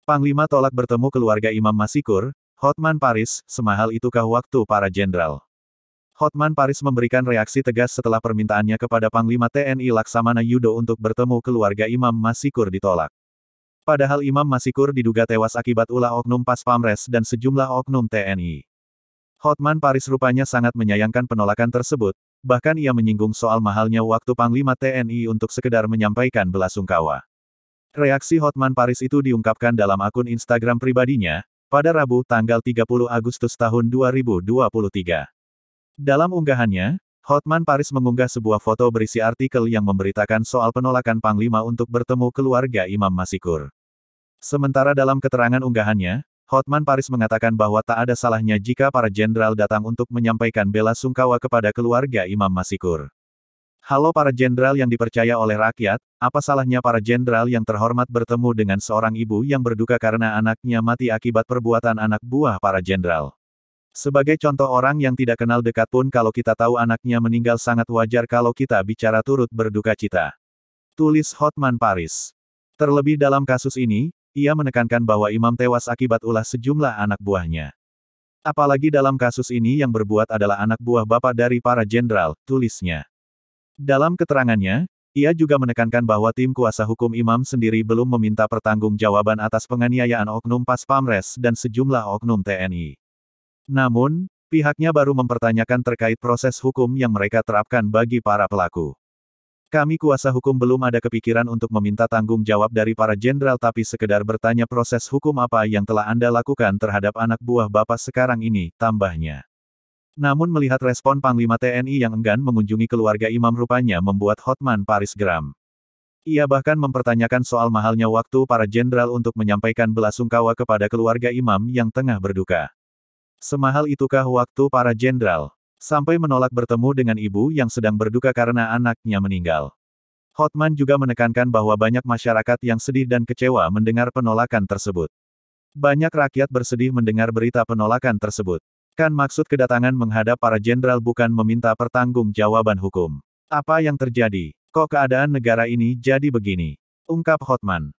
Panglima tolak bertemu keluarga Imam Masikur, Hotman Paris, semahal itukah waktu para jenderal? Hotman Paris memberikan reaksi tegas setelah permintaannya kepada Panglima TNI Laksamana Yudo untuk bertemu keluarga Imam Masikur ditolak. Padahal Imam Masikur diduga tewas akibat ulah oknum Pas Pamres dan sejumlah oknum TNI. Hotman Paris rupanya sangat menyayangkan penolakan tersebut, bahkan ia menyinggung soal mahalnya waktu Panglima TNI untuk sekedar menyampaikan belasungkawa. Reaksi Hotman Paris itu diungkapkan dalam akun Instagram pribadinya, pada Rabu tanggal 30 Agustus tahun 2023. Dalam unggahannya, Hotman Paris mengunggah sebuah foto berisi artikel yang memberitakan soal penolakan Panglima untuk bertemu keluarga Imam Masikur. Sementara dalam keterangan unggahannya, Hotman Paris mengatakan bahwa tak ada salahnya jika para jenderal datang untuk menyampaikan bela sungkawa kepada keluarga Imam Masikur. Halo para jenderal yang dipercaya oleh rakyat, apa salahnya para jenderal yang terhormat bertemu dengan seorang ibu yang berduka karena anaknya mati akibat perbuatan anak buah para jenderal. Sebagai contoh orang yang tidak kenal dekat pun kalau kita tahu anaknya meninggal sangat wajar kalau kita bicara turut berduka cita. Tulis Hotman Paris. Terlebih dalam kasus ini, ia menekankan bahwa imam tewas akibat ulah sejumlah anak buahnya. Apalagi dalam kasus ini yang berbuat adalah anak buah bapak dari para jenderal, tulisnya. Dalam keterangannya, ia juga menekankan bahwa tim kuasa hukum imam sendiri belum meminta pertanggungjawaban atas penganiayaan oknum Pas Pamres dan sejumlah oknum TNI. Namun, pihaknya baru mempertanyakan terkait proses hukum yang mereka terapkan bagi para pelaku. Kami kuasa hukum belum ada kepikiran untuk meminta tanggung jawab dari para jenderal tapi sekedar bertanya proses hukum apa yang telah Anda lakukan terhadap anak buah Bapak sekarang ini, tambahnya. Namun melihat respon Panglima TNI yang enggan mengunjungi keluarga imam rupanya membuat Hotman Paris geram. Ia bahkan mempertanyakan soal mahalnya waktu para jenderal untuk menyampaikan belasungkawa kepada keluarga imam yang tengah berduka. Semahal itukah waktu para jenderal? Sampai menolak bertemu dengan ibu yang sedang berduka karena anaknya meninggal. Hotman juga menekankan bahwa banyak masyarakat yang sedih dan kecewa mendengar penolakan tersebut. Banyak rakyat bersedih mendengar berita penolakan tersebut. Kan maksud kedatangan menghadap para jenderal bukan meminta pertanggungjawaban hukum. Apa yang terjadi? Kok keadaan negara ini jadi begini? Ungkap Hotman.